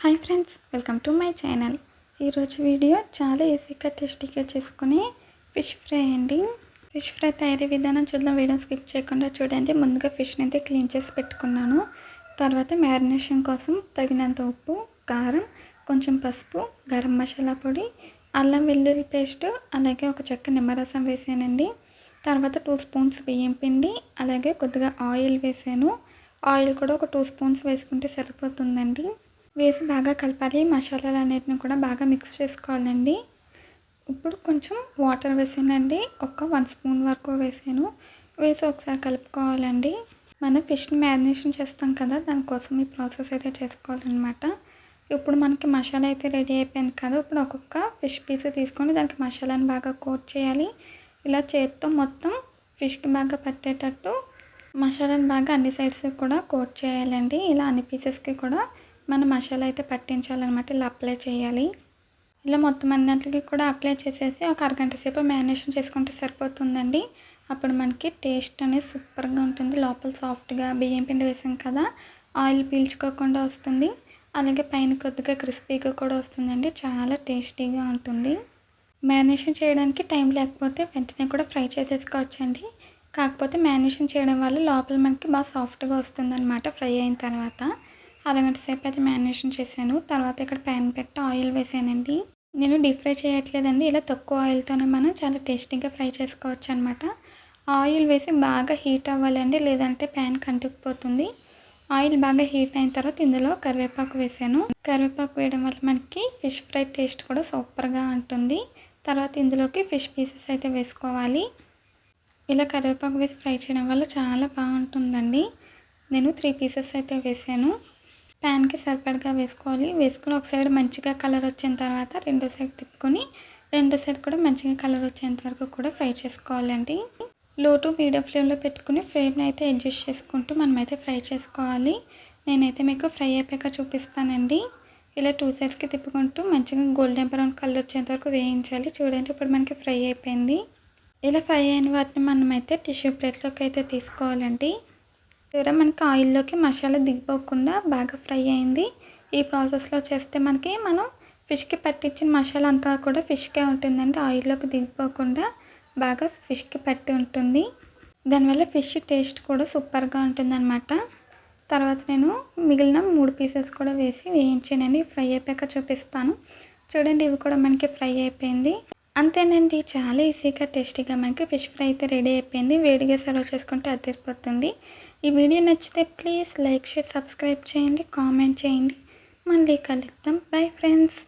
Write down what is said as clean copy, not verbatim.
Hi friends, welcome to my channel. ఈరోజు video చాలా ఈజీగా టేస్టీగా చేసుకునే ఫిష్ ఫ్రై అండి. ఫిష్ ఫ్రై తయారీ విధానం చూద్దాం. వీడియో స్కిప్ చేయకుండా చూడండి. ముందుగా ఫిష్ని అయితే క్లీన్ చేసి పెట్టుకున్నాను. తర్వాత మ్యారినేషన్ కోసం తగినంత ఉప్పు, కారం, కొంచెం పసుపు, గరం మసాలా పొడి, అల్లం వెల్లుల్లి పేస్ట్, అలాగే ఒక చెక్క నిమ్మరసం వేసానండి. తర్వాత 2 స్పూన్స్ బియ్యం పిండి, అలాగే కొద్దిగా ఆయిల్ వేసాను. ఆయిల్ కూడా ఒక 2 స్పూన్స్ వేసుకుంటే సరిపోతుందండి. వేసి బాగా కలపాలి. మసాలాలన్నిటిని కూడా బాగా మిక్స్ చేసుకోవాలండి. ఇప్పుడు కొంచెం వాటర్ వేసానండి. ఒక 1 స్పూన్ వరకు వేసాను. వేసి ఒకసారి కలుపుకోవాలండి. మనం ఫిష్ని మ్యారినేషన్ చేస్తాం కదా, దానికోసం ఈ ప్రాసెస్ అయితే చేసుకోవాలన్నమాట. ఇప్పుడు మనకి మసాలా అయితే రెడీ అయిపోయింది కదా. ఇప్పుడు ఒక్కొక్క ఫిష్ పీస్ తీసుకొని దానికి మసాలాని బాగా కోట్ చేయాలి. ఇలా చేత్తో మొత్తం ఫిష్కి బాగా పట్టేటట్టు మసాలాని బాగా అన్ని సైడ్స్ కూడా కోట్ చేయాలండి. ఇలా అన్ని పీసెస్కి కూడా మనం మసాలా అయితే పట్టించాలన్నమాట. ఇలా అప్లై చేయాలి. ఇలా మొత్తం అన్నింటికి కూడా అప్లై చేసేసి ఒక అరగంట సేపు మ్యారినేషన్ చేసుకుంటే సరిపోతుందండి. అప్పుడు మనకి టేస్ట్ అనేది సూపర్గా ఉంటుంది. లోపల సాఫ్ట్గా బియ్యం పిండి వేసాం కదా, ఆయిల్ పీల్చుకోకుండా వస్తుంది. అలాగే పైన కొద్దిగా క్రిస్పీగా కూడా వస్తుందండి. చాలా టేస్టీగా ఉంటుంది. మ్యారినేషన్ చేయడానికి టైం లేకపోతే వెంటనే కూడా ఫ్రై చేసేసుకోవచ్చండి. కాకపోతే మ్యారినేషన్ చేయడం వల్ల లోపల మనకి బాగా సాఫ్ట్గా వస్తుందన్నమాట. ఫ్రై అయిన తర్వాత అరగంట సేపు అయితే మ్యారినేషన్ చేశాను. తర్వాత ఇక్కడ ప్యాన్ పెట్టి ఆయిల్ వేసానండి. నేను డీప్ ఫ్రై చేయట్లేదండి. ఇలా తక్కువ ఆయిల్తోనే మనం చాలా టేస్టీగా ఫ్రై చేసుకోవచ్చు అనమాట. ఆయిల్ వేసి బాగా హీట్ అవ్వాలండి, లేదంటే ప్యాన్ కంటుకుపోతుంది. ఆయిల్ బాగా హీట్ అయిన తర్వాత ఇందులో కరివేపాకు వేసాను. కరివేపాకు వేయడం వల్ల మనకి ఫిష్ ఫ్రై టేస్ట్ కూడా సూపర్గా ఉంటుంది. తర్వాత ఇందులోకి ఫిష్ పీసెస్ అయితే వేసుకోవాలి. ఇలా కరివేపాకు వేసి ఫ్రై చేయడం వల్ల చాలా బాగుంటుందండి. నేను 3 పీసెస్ అయితే వేసాను. ప్యాన్కి సరిపడగా వేసుకోవాలి. వేసుకొని ఒక సైడ్ మంచిగా కలర్ వచ్చిన తర్వాత రెండో సైడ్ తిప్పుకొని రెండో సైడ్ కూడా మంచిగా కలర్ వచ్చేంత వరకు కూడా ఫ్రై చేసుకోవాలండి. లో టు మీడియం ఫ్లేమ్లో పెట్టుకుని ఫ్లేమ్ని అయితే అడ్జస్ట్ చేసుకుంటూ మనమైతే ఫ్రై చేసుకోవాలి. నేనైతే మీకు ఫ్రై అయిపోయాక చూపిస్తానండి. ఇలా 2 సైడ్స్కి తిప్పుకుంటూ మంచిగా గోల్డెన్ బ్రౌన్ కలర్ వచ్చేంత వరకు వేయించాలి. చూడండి, ఇప్పుడు మనకి ఫ్రై అయిపోయింది. ఇలా ఫ్రై అయిన వాటిని మనమైతే టిష్యూ ప్లేట్లోకి అయితే తీసుకోవాలండి. మనకి ఆయిల్లోకి మసాలా దిగిపోకుండా బాగా ఫ్రై అయింది. ఈ ప్రాసెస్లో చేస్తే మనం ఫిష్కి పట్టించిన మసాలా అంతా కూడా ఫిష్కే ఉంటుందండి. ఆయిల్లోకి దిగిపోకుండా బాగా ఫిష్కి పట్టి ఉంటుంది. దానివల్ల ఫిష్ టేస్ట్ కూడా సూపర్గా ఉంటుందన్నమాట. తర్వాత నేను మిగిలిన 3 పీసెస్ కూడా వేసి వేయించానండి. ఫ్రై అయిపోయాక చూపిస్తాను. చూడండి, ఇవి కూడా మనకి ఫ్రై అయిపోయింది. అంతేనండి, చాలా ఈజీగా టేస్టీగా మనకి ఫిష్ ఫ్రై అయితే రెడీ అయిపోయింది. వేడిగా సర్వ్ చేసుకుంటే అదిరిపోతుంది. ఈ వీడియో నచ్చితే ప్లీజ్ లైక్, షేర్, సబ్స్క్రైబ్ చేయండి, కామెంట్ చేయండి. మళ్ళీ కలుద్దాం. Bye friends.